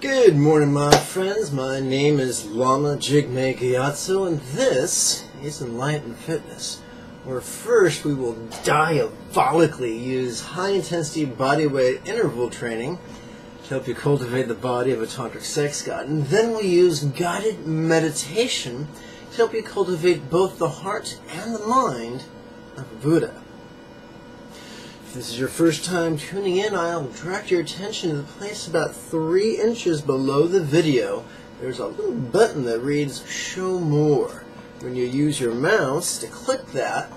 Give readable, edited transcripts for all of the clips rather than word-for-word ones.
Good morning, my friends. My name is Lama Jigme Gyatso, and this is Enlightened Fitness, where first we will diabolically use high-intensity bodyweight interval training to help you cultivate the body of a Tantric Sex God, and then we'll use guided meditation to help you cultivate both the heart and the mind of a Buddha. If this is your first time tuning in, I'll direct your attention to the place about 3 inches below the video. There's a little button that reads Show More. When you use your mouse to click that,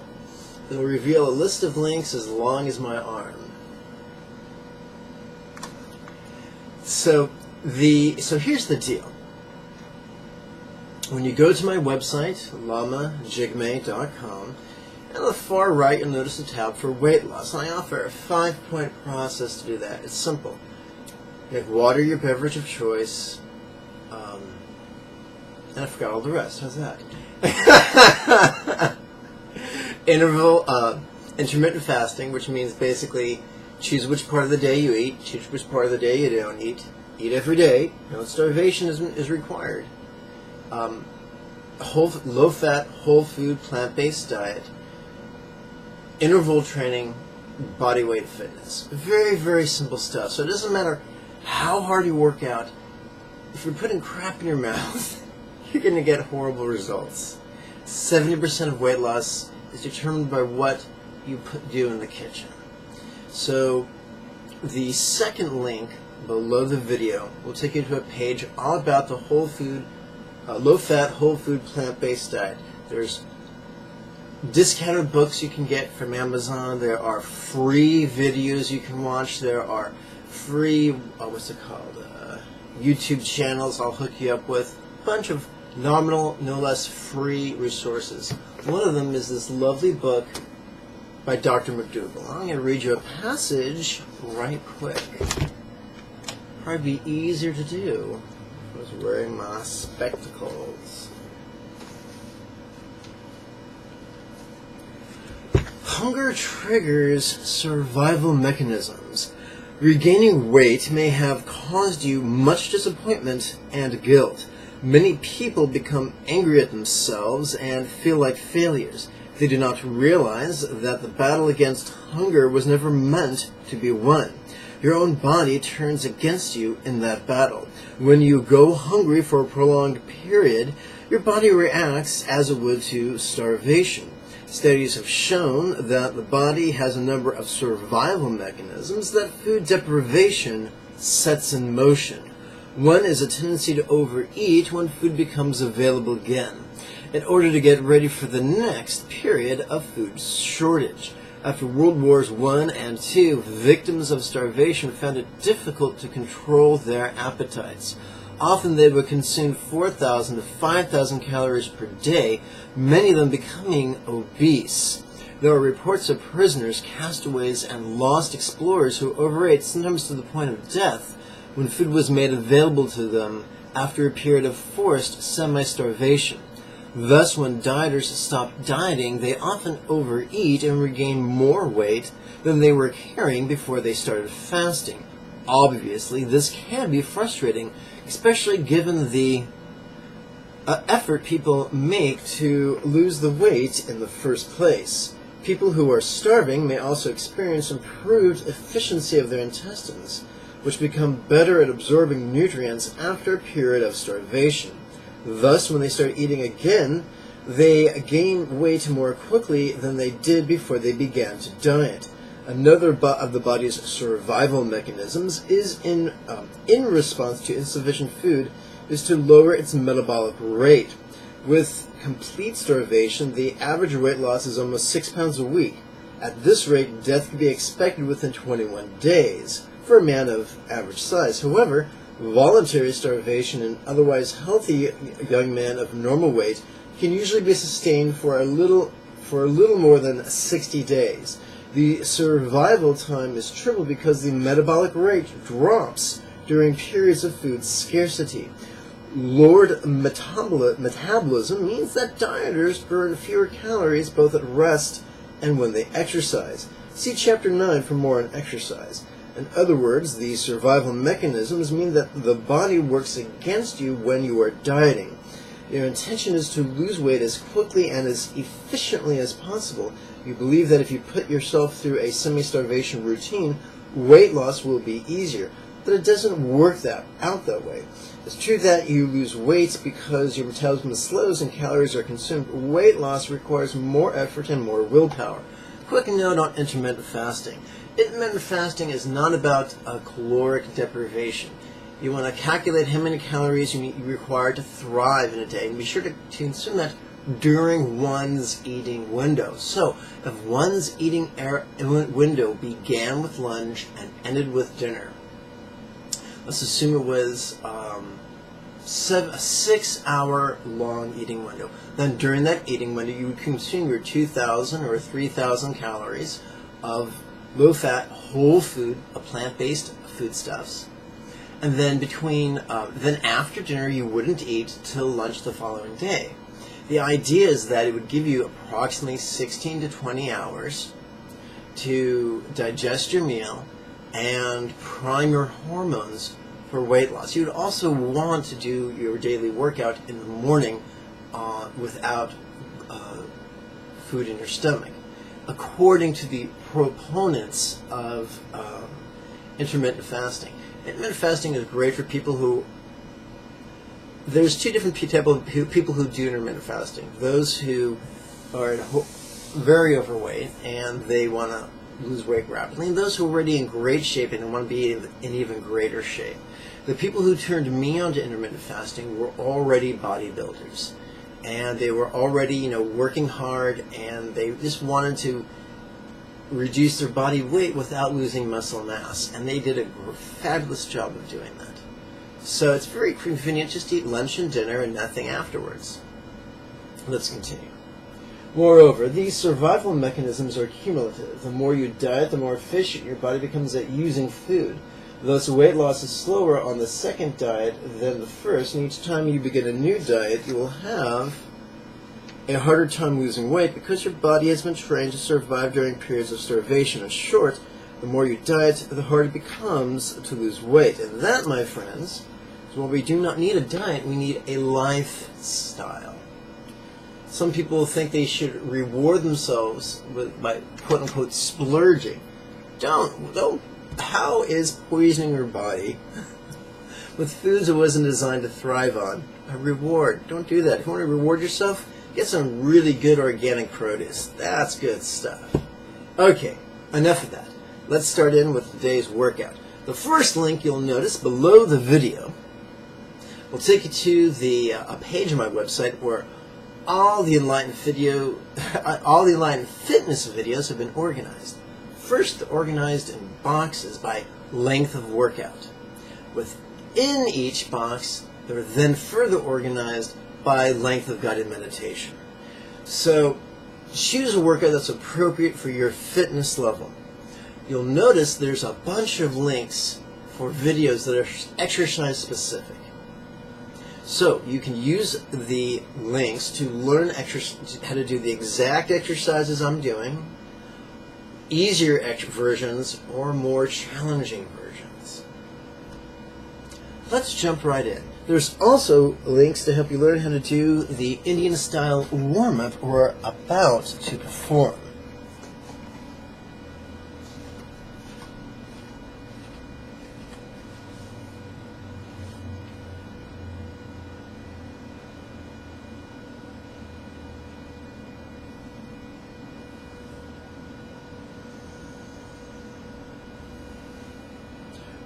it'll reveal a list of links as long as my arm. So here's the deal. When you go to my website, lamajigme.com, on the far right, you'll notice a tab for weight loss. And I offer a 5-point process to do that. It's simple. Make water your beverage of choice. And I forgot all the rest. How's that? Intermittent fasting, which means basically choose which part of the day you eat, choose which part of the day you don't eat. Eat every day. No starvation is required. Low-fat, whole-food, plant-based diet. Interval training, bodyweight fitness. Very, very simple stuff. So it doesn't matter how hard you work out. If you're putting crap in your mouth, you're going to get horrible results. 70% of weight loss is determined by what you do in the kitchen. So the second link below the video will take you to a page all about the whole food, low-fat, whole-food, plant-based diet. There's discounted books you can get from Amazon. There are free videos you can watch. There are free, YouTube channels I'll hook you up with. A bunch of nominal, no less free resources. One of them is this lovely book by Dr. McDougall. I'm going to read you a passage right quick. Probably be easier to do if I was wearing my spectacles. Hunger triggers survival mechanisms. Regaining weight may have caused you much disappointment and guilt. Many people become angry at themselves and feel like failures. They do not realize that the battle against hunger was never meant to be won. Your own body turns against you in that battle. When you go hungry for a prolonged period, your body reacts as it would to starvation. Studies have shown that the body has a number of survival mechanisms that food deprivation sets in motion. One is a tendency to overeat when food becomes available again, in order to get ready for the next period of food shortage. After World Wars I and II, victims of starvation found it difficult to control their appetites. Often they would consume 4,000 to 5,000 calories per day, many of them becoming obese. There are reports of prisoners, castaways, and lost explorers who overate, sometimes to the point of death, when food was made available to them after a period of forced semi-starvation. Thus, when dieters stop dieting, they often overeat and regain more weight than they were carrying before they started fasting. Obviously, this can be frustrating, especially given the effort people make to lose the weight in the first place. People who are starving may also experience improved efficiency of their intestines, which become better at absorbing nutrients after a period of starvation. Thus, when they start eating again, they gain weight more quickly than they did before they began to diet. Another of the body's survival mechanisms is in response to insufficient food is to lower its metabolic rate. With complete starvation, the average weight loss is almost 6 pounds a week. At this rate, death can be expected within 21 days for a man of average size. However, voluntary starvation in otherwise healthy young men of normal weight can usually be sustained for a little more than 60 days. The survival time is tripled because the metabolic rate drops during periods of food scarcity. Lowered metabolism means that dieters burn fewer calories both at rest and when they exercise. See Chapter 9 for more on exercise. In other words, these survival mechanisms mean that the body works against you when you are dieting. Your intention is to lose weight as quickly and as efficiently as possible. You believe that if you put yourself through a semi-starvation routine, weight loss will be easier. But it doesn't work out that way. It's true that you lose weight because your metabolism slows and calories are consumed. Weight loss requires more effort and more willpower. Quick note on intermittent fasting. Intermittent fasting is not about caloric deprivation. You want to calculate how many calories you require to thrive in a day, and be sure to consume that during one's eating window. So, if one's eating window began with lunch and ended with dinner, let's assume it was a 6-hour long eating window. Then during that eating window, you would consume your 2,000 or 3,000 calories of low-fat, whole food, plant-based foodstuffs. And then then after dinner, you wouldn't eat till lunch the following day. The idea is that it would give you approximately 16 to 20 hours to digest your meal and prime your hormones for weight loss. You would also want to do your daily workout in the morning without food in your stomach. According to the proponents of intermittent fasting. Intermittent fasting is great for people who... There's two different people who do intermittent fasting. Those who are very overweight and they want to lose weight rapidly, and those who are already in great shape and want to be in even greater shape. The people who turned me on to intermittent fasting were already bodybuilders, and they were already, working hard, and they just wanted to reduce their body weight without losing muscle mass, and they did a fabulous job of doing that. So it's very convenient just to eat lunch and dinner and nothing afterwards. Let's continue. Moreover, these survival mechanisms are cumulative. The more you diet, the more efficient your body becomes at using food. Thus, weight loss is slower on the second diet than the first, and each time you begin a new diet, you will have a harder time losing weight because your body has been trained to survive during periods of starvation. In short, the more you diet, the harder it becomes to lose weight. And that, my friends, is why we do not need a diet, we need a lifestyle. Some people think they should reward themselves by quote-unquote splurging. Don't. How is poisoning your body with foods it wasn't designed to thrive on a reward? Don't do that. If you want to reward yourself, get some really good organic produce. That's good stuff. Okay, enough of that. Let's start in with today's workout. The first link you'll notice below the video will take you to a page on my website where all the Enlightened fitness videos have been organized. First, organized in boxes by length of workout. Within each box, they're then further organized by length of guided meditation. So, choose a workout that's appropriate for your fitness level. You'll notice there's a bunch of links for videos that are exercise specific. So, you can use the links to learn how to do the exact exercises I'm doing, easier versions, or more challenging versions. Let's jump right in. There's also links to help you learn how to do the Indian style warm-up we're about to perform.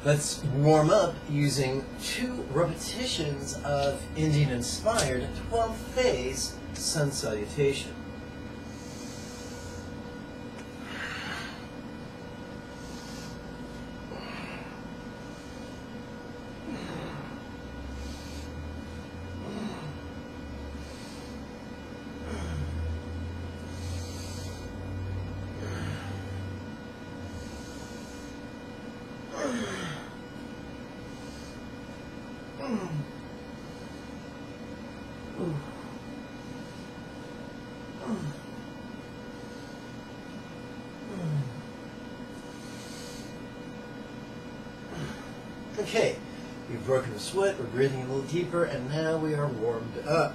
Let's warm up using 2 repetitions of Indian-inspired 12-phase sun salutation. Okay, we've broken the sweat, we're breathing a little deeper, and now we are warmed up.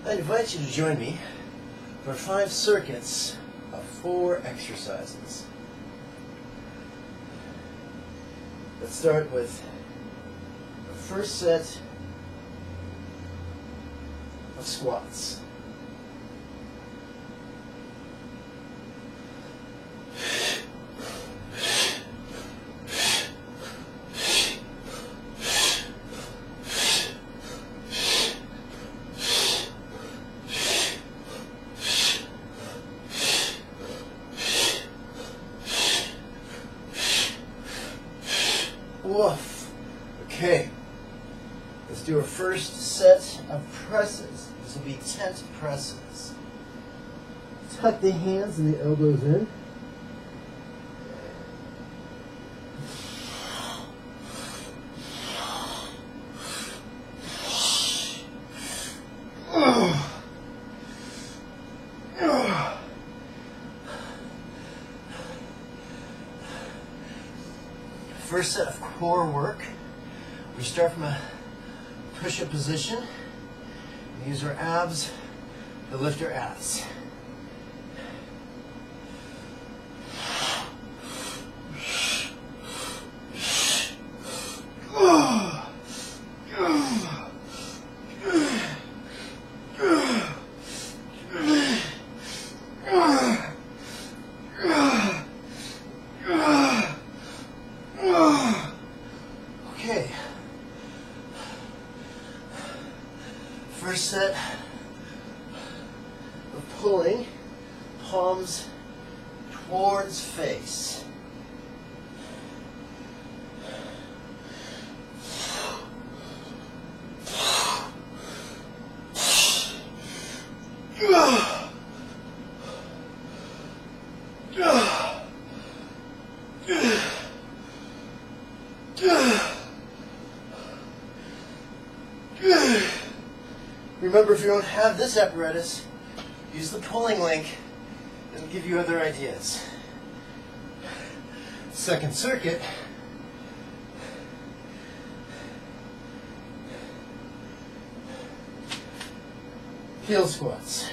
I invite you to join me for 5 circuits of 4 exercises. Let's start with the first set of squats. Woof. Okay. Let's do our first set of presses. This will be tent presses. Tuck the hands and the elbows in. First set of core work. We start from a push-up position. We use our abs to lift our ass. Okay. First set of pulling, palms towards face. Remember, if you don't have this apparatus, use the pulling link. It'll give you other ideas. Second circuit. Heel squats.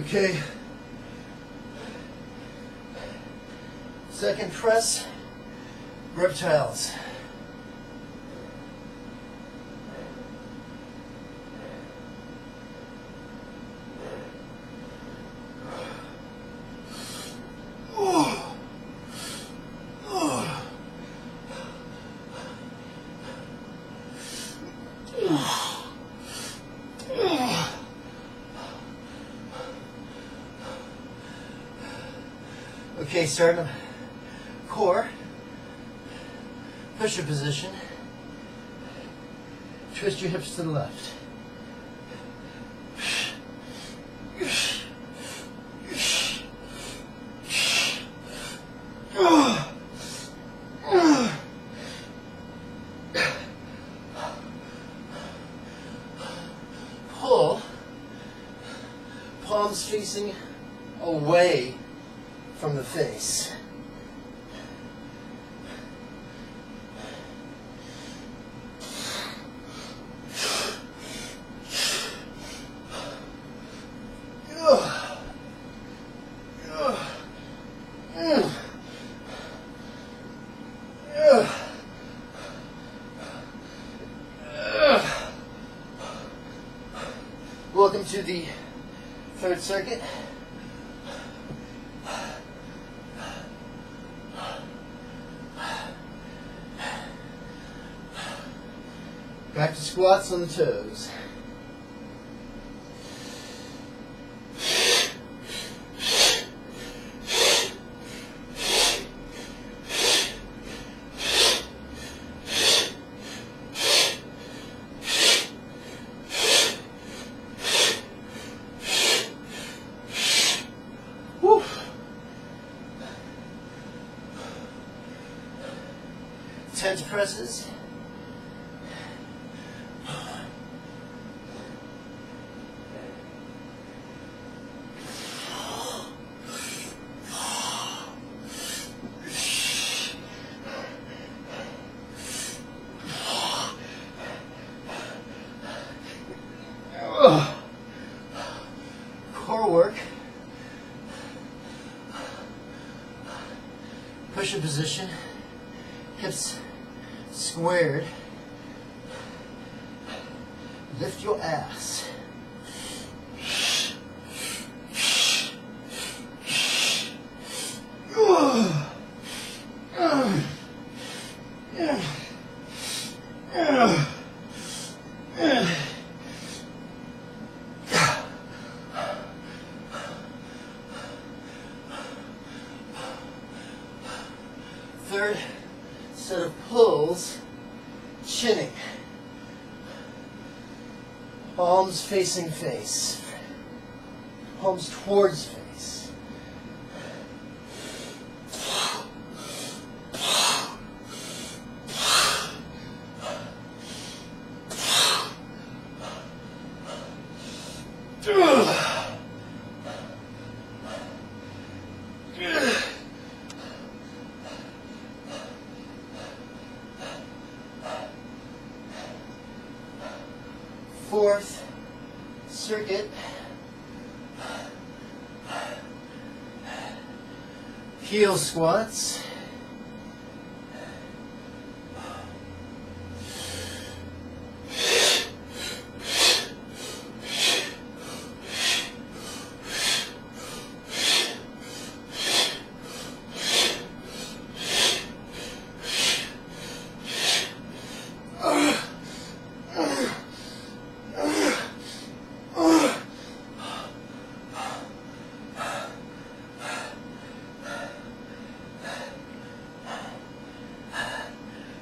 Okay. Second press, reptiles. Okay, starting core, push-up position, twist your hips to the left. Pull, palms facing away from the face. Welcome to the third circuit. Back to squats on the toes. tense presses. Core work. Push-up position. Hips squared. Lift your ass. Third set of pulls, chinning. Palms facing face. Palms towards face. Fourth circuit, heel squats,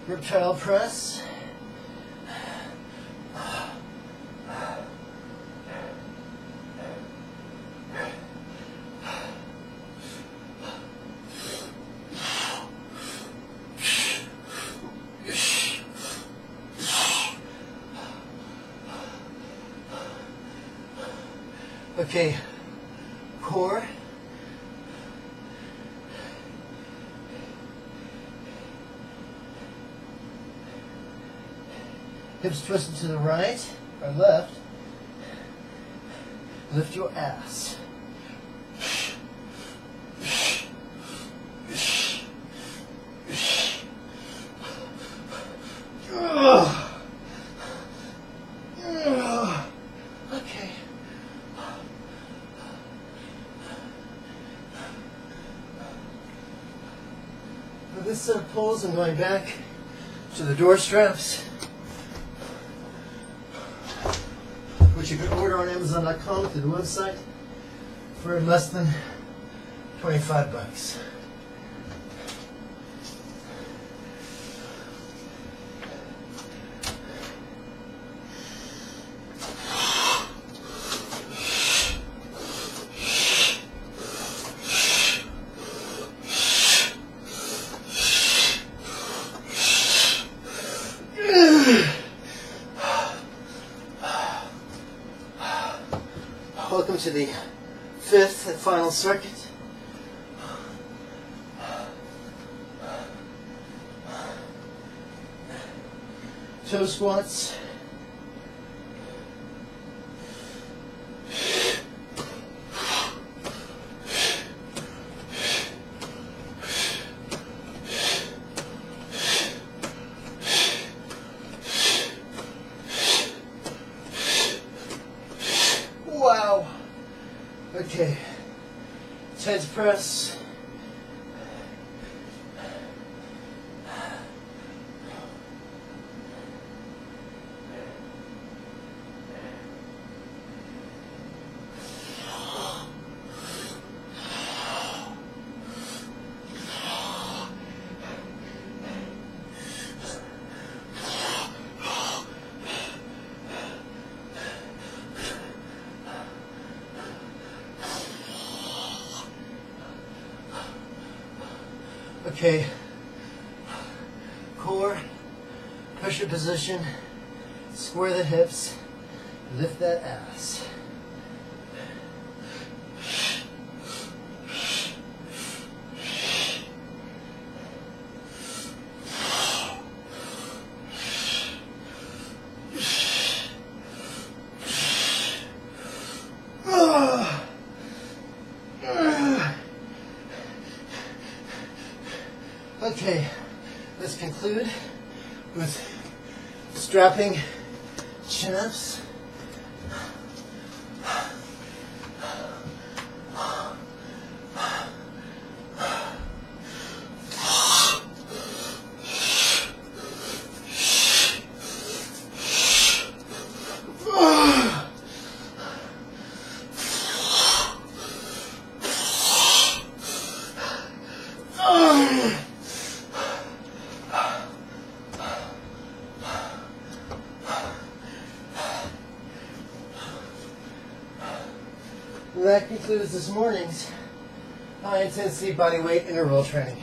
reptile press, okay, core, hips twisted to the right or left. Lift your ass. Okay. For this set of pulls, I'm going back to the door straps, which you can order on Amazon.com through the website for less than $25. Welcome to the fifth and final circuit. Toe squats. Wow. Okay. Tense press. Okay, core, Push-up position. Square the hips. Lift that ass. Okay, let's conclude with strapping chin-ups. That concludes this morning's high-intensity bodyweight interval training.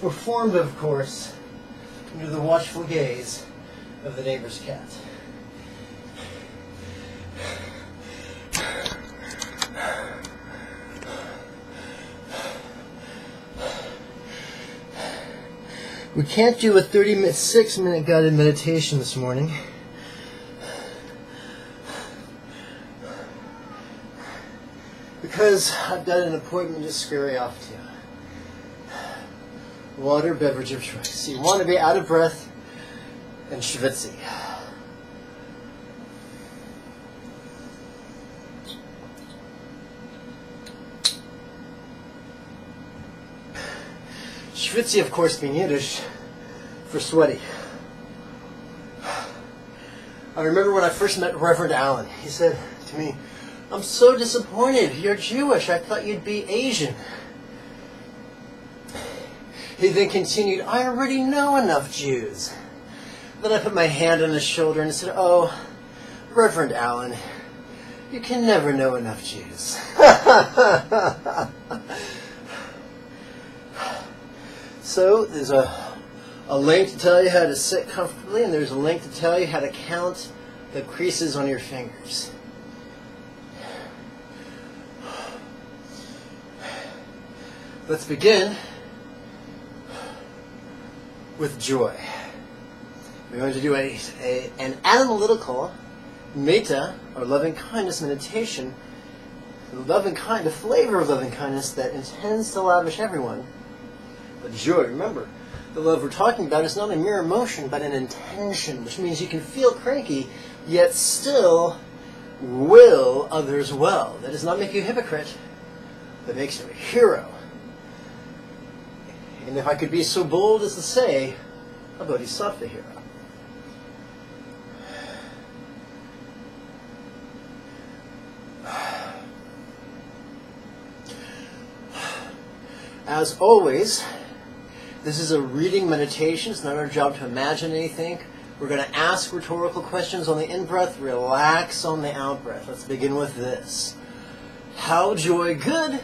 Performed, of course, under the watchful gaze of the neighbor's cat. We can't do a 6-minute guided meditation this morning. Because I've got an appointment to scurry off to. Water, beverage of choice. So you want to be out of breath and schwitzy. Schwitzy, of course, being Yiddish for sweaty. I remember when I first met Reverend Allen. He said to me, "I'm so disappointed. You're Jewish. I thought you'd be Asian." He then continued, "I already know enough Jews." Then I put my hand on his shoulder and said, "Oh, Reverend Allen, you can never know enough Jews." So there's a link to tell you how to sit comfortably, and there's a link to tell you how to count the creases on your fingers. Let's begin with joy. We're going to do an analytical metta, or loving kindness meditation, the flavor of loving kindness that intends to lavish everyone. But joy, remember, the love we're talking about is not a mere emotion, but an intention, which means you can feel cranky, yet still will others well. That does not make you a hypocrite, that makes you a hero. And if I could be so bold as to say, a bodhisattva hero. As always, this is a reading meditation. It's not our job to imagine anything. We're going to ask rhetorical questions on the in-breath, relax on the out-breath. Let's begin with this. How joy good?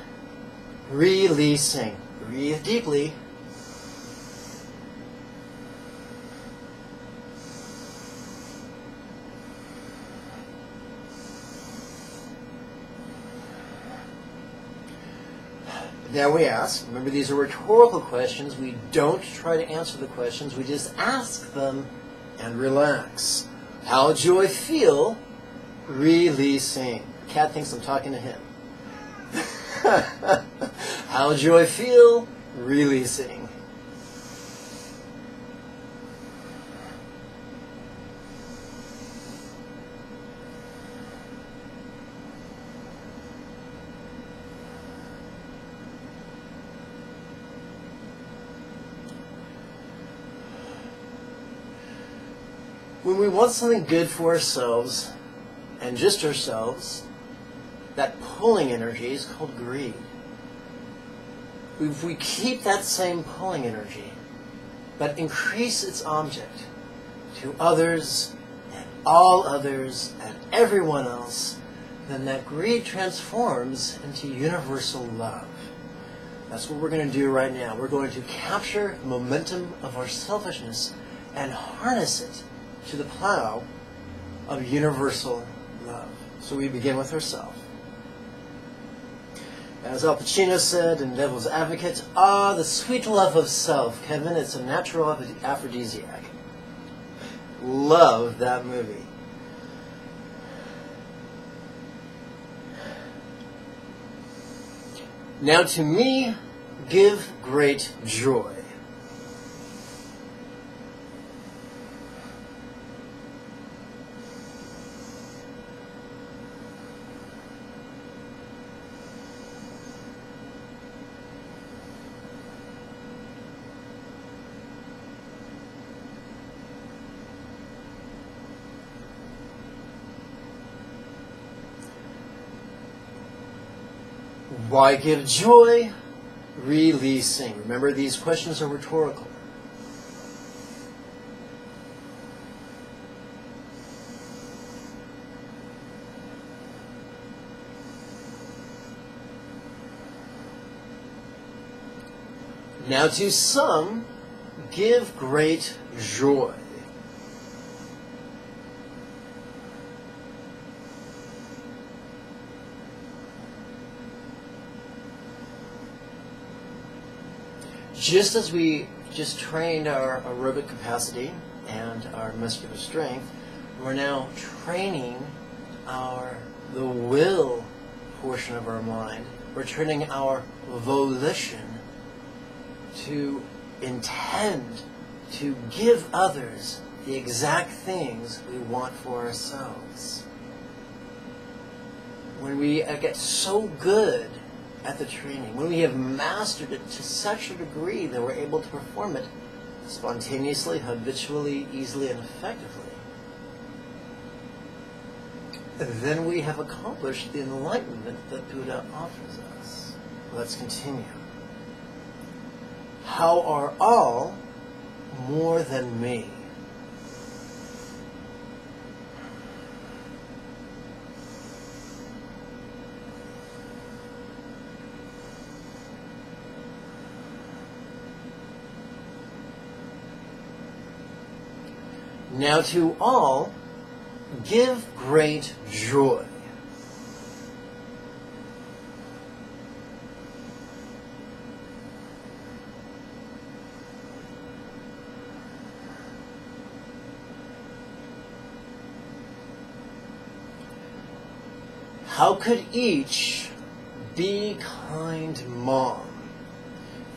Releasing. Breathe deeply. Now we ask, remember these are rhetorical questions, we don't try to answer the questions, we just ask them and relax. How joy feel? Releasing. Cat thinks I'm talking to him. How joy feel? Releasing. When we want something good for ourselves, and just ourselves, that pulling energy is called greed. If we keep that same pulling energy, but increase its object to others, and all others, and everyone else, then that greed transforms into universal love. That's what we're going to do right now. We're going to capture the momentum of our selfishness and harness it to the plow of universal love. So we begin with ourselves. As Al Pacino said in Devil's Advocate, the sweet love of self, Kevin, it's a natural aphrodisiac. Love that movie. Now to me, give great joy. Why give joy? Releasing. Remember, these questions are rhetorical. Now to some, give great joy. Just as we just trained our aerobic capacity and our muscular strength, we're now training the will portion of our mind. We're training our volition to intend to give others the exact things we want for ourselves. When we get so good at the training, when we have mastered it to such a degree that we're able to perform it spontaneously, habitually, easily, and effectively, then we have accomplished the enlightenment that Buddha offers us. Let's continue. How are all more than me? Now to all, give great joy. How could each be kind mom?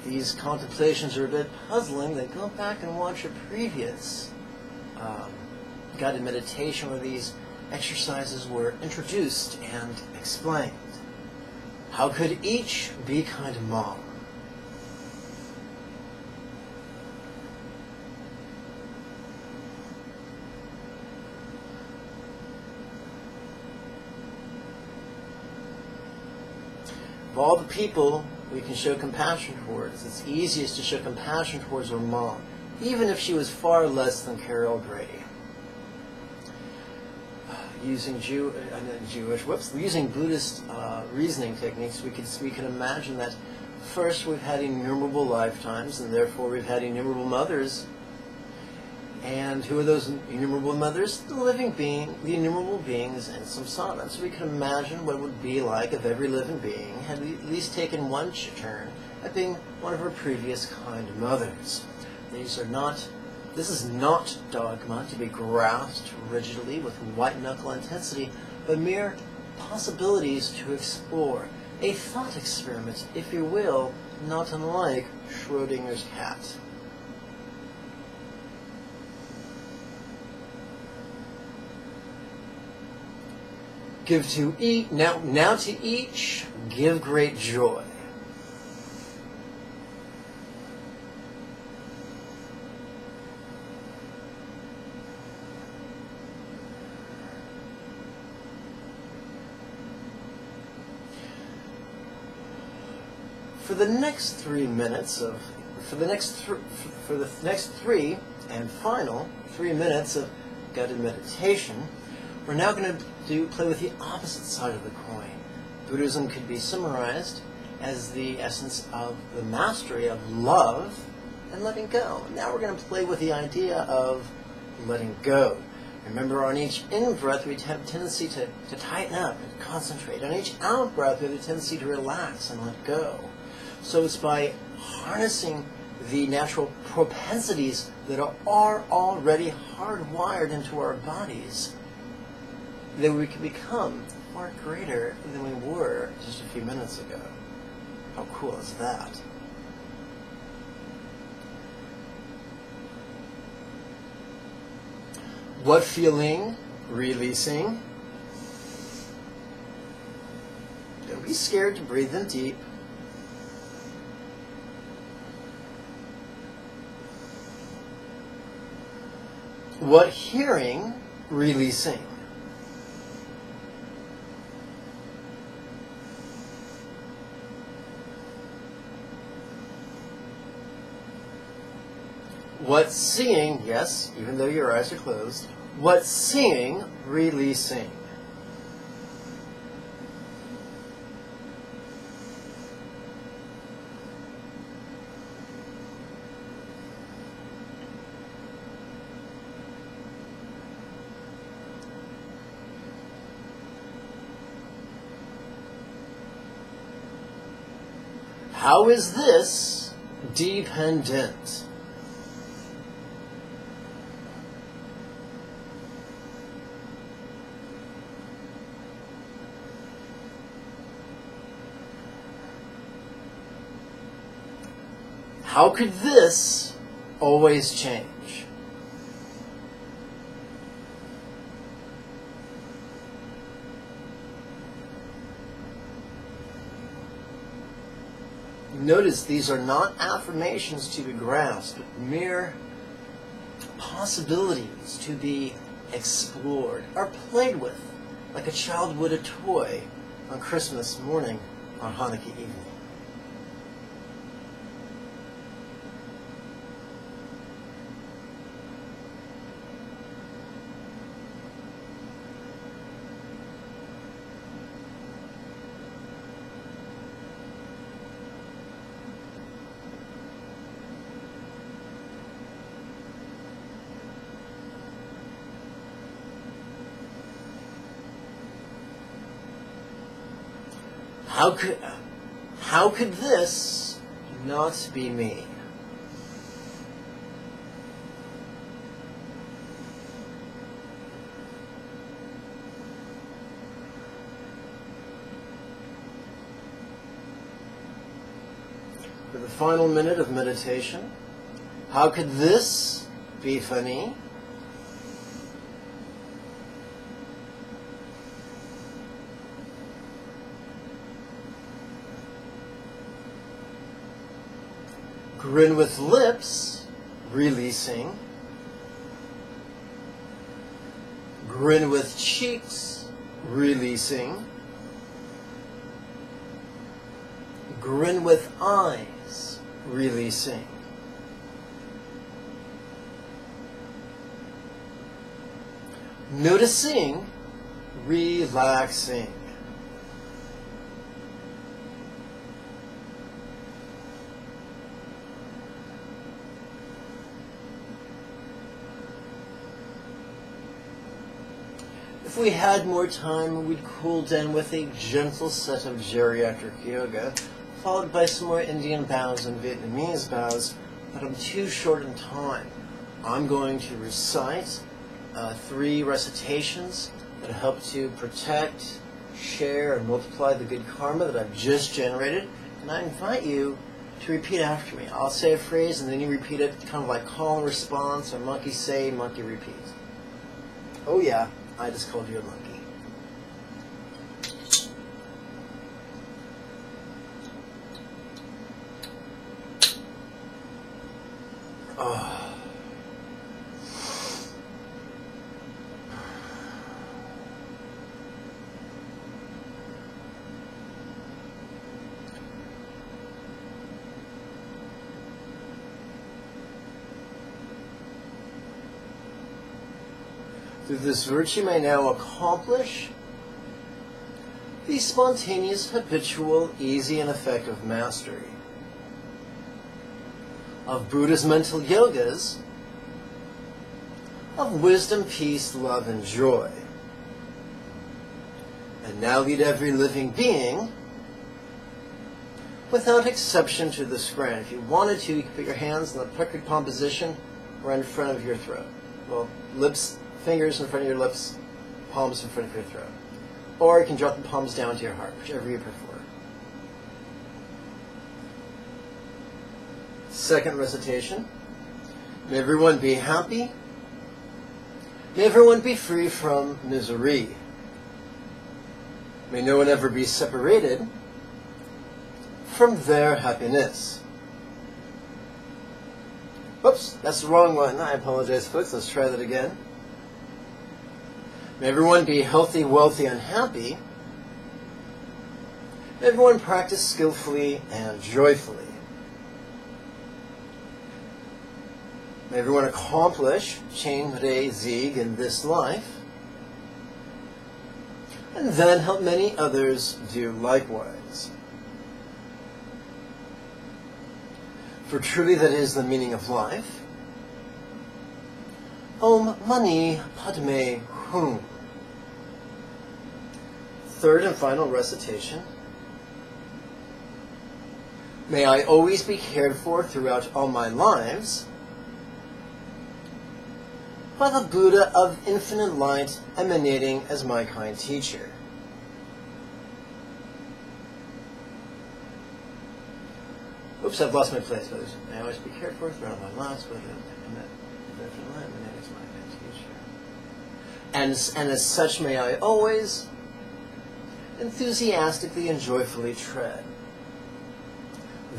These contemplations are a bit puzzling. Then go back and watch a previous guided meditation where these exercises were introduced and explained. How could each be kind mom? Of all the people we can show compassion towards, it's easiest to show compassion towards our mom, even if she was far less than Carol Grady. Using using Buddhist reasoning techniques, we can imagine that first we've had innumerable lifetimes, and therefore we've had innumerable mothers. And who are those innumerable mothers? The living being, the innumerable beings in samsara. So we can imagine what it would be like if every living being had at least taken one turn at being one of her previous kind mothers. This is not dogma to be grasped rigidly with white-knuckle intensity, but mere possibilities to explore. A thought experiment, if you will, not unlike Schrodinger's cat. Give to each, now to each, give great joy. For the next 3 minutes for the next 3 and final 3 minutes of guided meditation, We're now going to play with the opposite side of the coin. Buddhism could be summarized as the essence of the mastery of love and letting go. Now we're going to play with the idea of letting go. Remember, on each in-breath, we have a tendency to tighten up and concentrate. On each out-breath, we have a tendency to relax and let go. So it's by harnessing the natural propensities that are already hardwired into our bodies that we can become far greater than we were just a few minutes ago. How cool is that? What feeling? Releasing. Don't be scared to breathe in deep. What hearing? Releasing. What seeing? Yes, even though your eyes are closed. What seeing? Releasing. How is this dependent? How could this always change? Notice these are not affirmations to be grasped, but mere possibilities to be explored or played with, like a child would a toy on Christmas morning or Hanukkah evening. How could this not be me? For the final minute of meditation, how could this be funny? Grin with lips, releasing. Grin with cheeks, releasing. Grin with eyes, releasing. Noticing, relaxing. If we had more time, we'd cool down with a gentle set of geriatric yoga, followed by some more Indian bows and Vietnamese bows, but I'm too short in time. I'm going to recite 3 recitations that help to protect, share, and multiply the good karma that I've just generated, and I invite you to repeat after me. I'll say a phrase, and then you repeat it, kind of like call and response, or monkey say, monkey repeat. Oh yeah. I just called you a monkey. Oh. Through this virtue may now accomplish the spontaneous, habitual, easy, and effective mastery of Buddha's mental yogas, of wisdom, peace, love, and joy. And now lead every living being, without exception, to this ground. If you wanted to, you could put your hands in the puckered palm position right in front of your throat. Well, lips, fingers in front of your lips, palms in front of your throat. Or you can drop the palms down to your heart, whichever you prefer. Second recitation. May everyone be happy. May everyone be free from misery. May no one ever be separated from their happiness. Whoops, that's the wrong one. I apologize, folks. Let's try that again. May everyone be healthy, wealthy, and happy. May everyone practice skillfully and joyfully. May everyone accomplish Chain Re Zig in this life, and then help many others do likewise. For truly that is the meaning of life. Om Mani Padme Hum. Third and final recitation. May I always be cared for throughout all my lives by the Buddha of infinite light emanating as my kind teacher. Oops, I've lost my place. May I always be cared for throughout my lives by the infinite light emanating as my kind teacher. And as such may I always enthusiastically and joyfully tread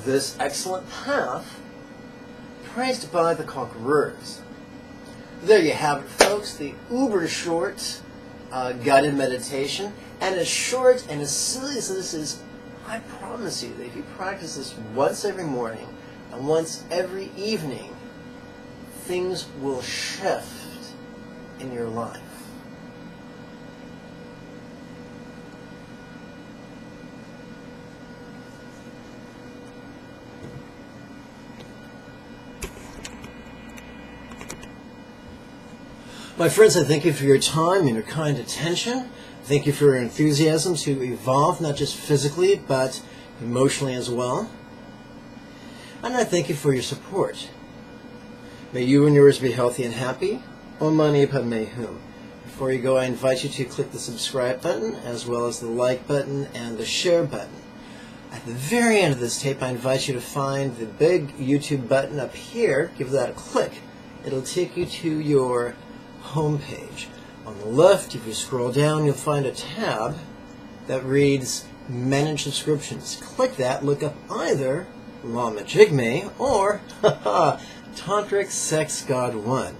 this excellent path praised by the conquerors. There you have it, folks, the uber short guided meditation. And as short and as silly as this is, I promise you that if you practice this once every morning and once every evening, things will shift in your life. My friends, I thank you for your time and your kind attention. Thank you for your enthusiasm to evolve, not just physically, but emotionally as well. And I thank you for your support. May you and yours be healthy and happy. Om Mani Padme Hum. Before you go, I invite you to click the subscribe button, as well as the like button and the share button. At the very end of this tape, I invite you to find the big YouTube button up here. Give that a click. It'll take you to your homepage. On the left, if you scroll down, you'll find a tab that reads Manage Subscriptions. Click that, look up either Lama Jigme or Tantric Sex God 1.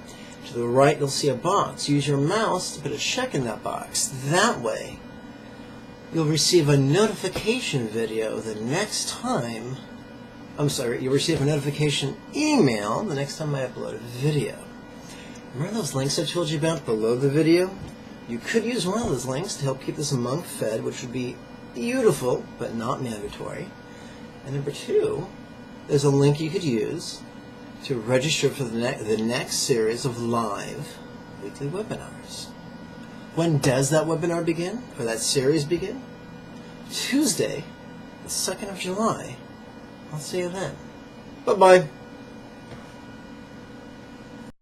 To the right, you'll see a box. Use your mouse to put a check in that box. That way, you'll receive a notification video the next time. You'll receive a notification email the next time I upload a video. Remember those links I told you about below the video? You could use one of those links to help keep this monk fed, which would be beautiful, but not mandatory. And number two, there's a link you could use to register for the next series of live weekly webinars. When does that webinar begin, or that series begin? Tuesday, the 2nd of July. I'll see you then. Bye-bye.